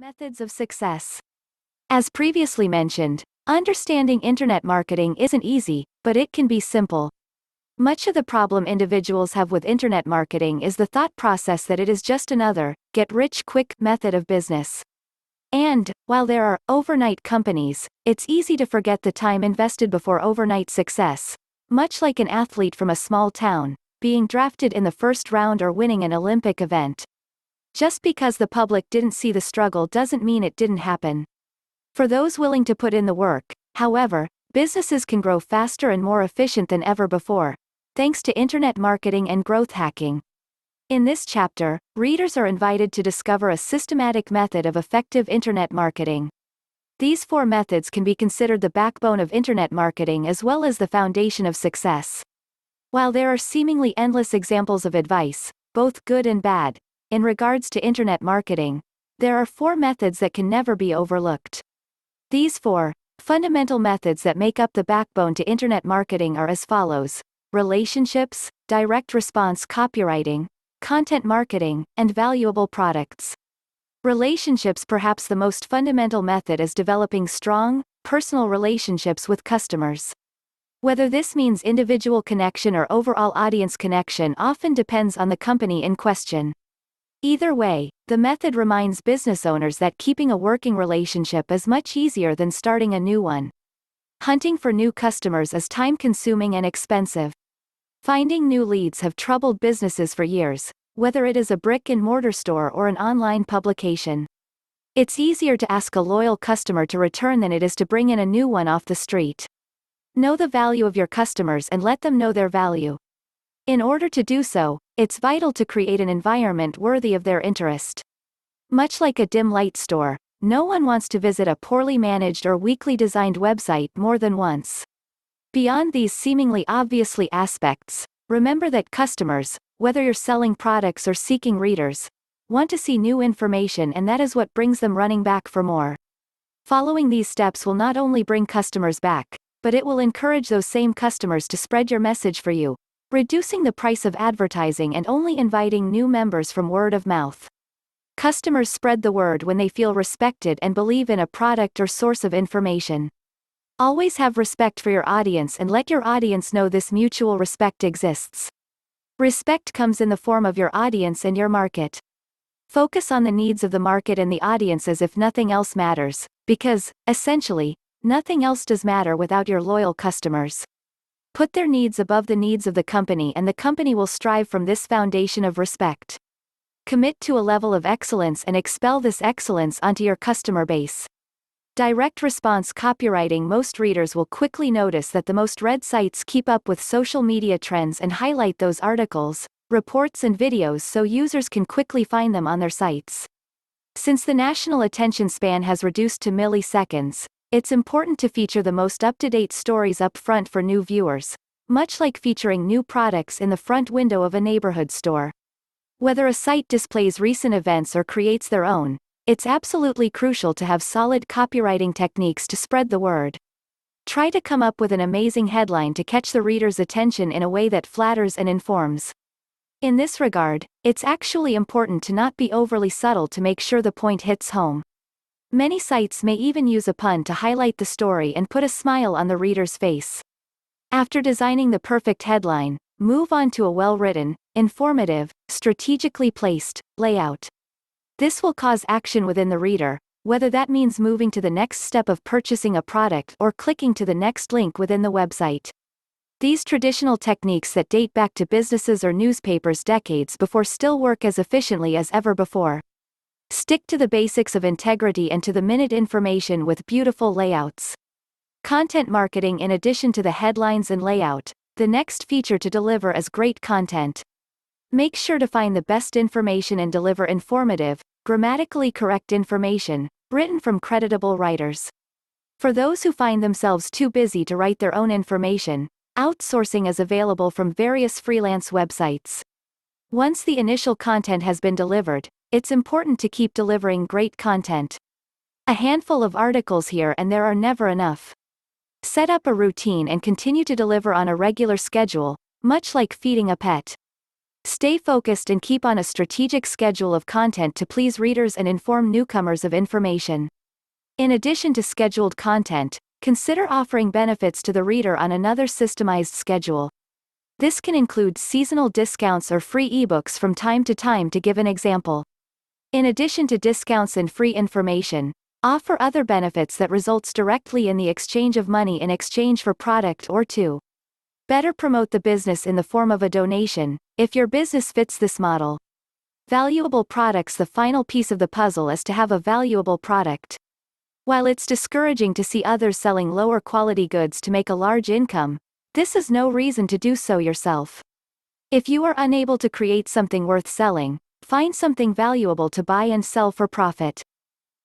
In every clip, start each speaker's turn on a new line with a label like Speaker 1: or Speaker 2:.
Speaker 1: Methods of success. As previously mentioned, understanding internet marketing isn't easy, but it can be simple. Much of the problem individuals have with internet marketing is the thought process that it is just another, get-rich-quick method of business. And, while there are overnight companies, it's easy to forget the time invested before overnight success, much like an athlete from a small town, being drafted in the first round or winning an Olympic event. Just because the public didn't see the struggle doesn't mean it didn't happen. For those willing to put in the work, however, businesses can grow faster and more efficient than ever before, thanks to internet marketing and growth hacking. In this chapter, readers are invited to discover a systematic method of effective internet marketing. These 4 methods can be considered the backbone of internet marketing as well as the foundation of success. While there are seemingly endless examples of advice, both good and bad, in regards to internet marketing, there are 4 methods that can never be overlooked. These 4 fundamental methods that make up the backbone to internet marketing are as follows: relationships, direct response copywriting, content marketing, and valuable products. Relationships. Perhaps the most fundamental method is developing strong, personal relationships with customers. Whether this means individual connection or overall audience connection often depends on the company in question. Either way, the method reminds business owners that keeping a working relationship is much easier than starting a new one. Hunting for new customers is time-consuming and expensive. Finding new leads have troubled businesses for years, whether it is a brick-and-mortar store or an online publication. It's easier to ask a loyal customer to return than it is to bring in a new one off the street. Know the value of your customers and let them know their value. In order to do so, it's vital to create an environment worthy of their interest. Much like a dim light store, no one wants to visit a poorly managed or weakly designed website more than once. Beyond these seemingly obviously aspects, remember that customers, whether you're selling products or seeking readers, want to see new information, and that is what brings them running back for more. Following these steps will not only bring customers back, but it will encourage those same customers to spread your message for you, reducing the price of advertising and only inviting new members from word of mouth. Customers spread the word when they feel respected and believe in a product or source of information. Always have respect for your audience and let your audience know this mutual respect exists. Respect comes in the form of your audience and your market. Focus on the needs of the market and the audience as if nothing else matters, because, essentially, nothing else does matter without your loyal customers. Put their needs above the needs of the company, and the company will strive from this foundation of respect. Commit to a level of excellence and expel this excellence onto your customer base. Direct response copywriting. Most readers will quickly notice that the most read sites keep up with social media trends and highlight those articles, reports, and videos so users can quickly find them on their sites. Since the national attention span has reduced to milliseconds, it's important to feature the most up-to-date stories up front for new viewers, much like featuring new products in the front window of a neighborhood store. Whether a site displays recent events or creates their own, it's absolutely crucial to have solid copywriting techniques to spread the word. Try to come up with an amazing headline to catch the reader's attention in a way that flatters and informs. In this regard, it's actually important to not be overly subtle to make sure the point hits home. Many sites may even use a pun to highlight the story and put a smile on the reader's face. After designing the perfect headline, move on to a well-written, informative, strategically placed layout. This will cause action within the reader, whether that means moving to the next step of purchasing a product or clicking to the next link within the website. These traditional techniques that date back to businesses or newspapers decades before still work as efficiently as ever before. Stick to the basics of integrity and to-the-minute information with beautiful layouts. Content marketing. In addition to the headlines and layout, the next feature to deliver is great content. Make sure to find the best information and deliver informative, grammatically correct information, written from creditable writers. For those who find themselves too busy to write their own information, outsourcing is available from various freelance websites. Once the initial content has been delivered, it's important to keep delivering great content. A handful of articles here and there are never enough. Set up a routine and continue to deliver on a regular schedule, much like feeding a pet. Stay focused and keep on a strategic schedule of content to please readers and inform newcomers of information. In addition to scheduled content, consider offering benefits to the reader on another systemized schedule. This can include seasonal discounts or free ebooks from time to time, to give an example. In addition to discounts and free information, offer other benefits that results directly in the exchange of money in exchange for product or two. Better promote the business in the form of a donation, if your business fits this model. Valuable products. The final piece of the puzzle is to have a valuable product. While it's discouraging to see others selling lower quality goods to make a large income, this is no reason to do so yourself. If you are unable to create something worth selling, find something valuable to buy and sell for profit.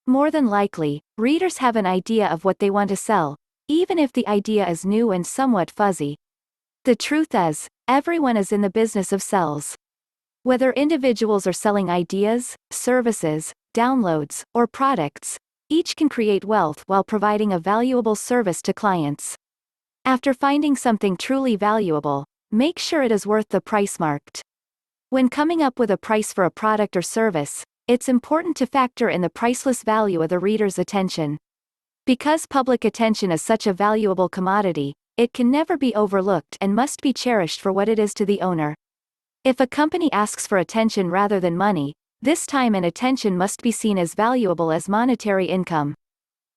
Speaker 1: More than likely, readers have an idea of what they want to sell, even if the idea is new and somewhat fuzzy. The truth is, everyone is in the business of sales. Whether individuals are selling ideas, services, downloads, or products, each can create wealth while providing a valuable service to clients. After finding something truly valuable, make sure it is worth the price marked. When coming up with a price for a product or service, it's important to factor in the priceless value of the reader's attention. Because public attention is such a valuable commodity, it can never be overlooked and must be cherished for what it is to the owner. If a company asks for attention rather than money, this time and attention must be seen as valuable as monetary income.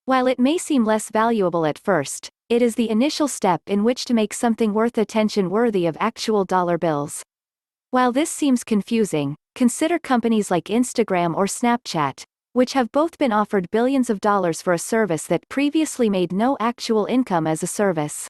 Speaker 1: While it may seem less valuable at first, it is the initial step in which to make something worth attention worthy of actual dollar bills. While this seems confusing, consider companies like Instagram or Snapchat, which have both been offered billions of dollars for a service that previously made no actual income as a service.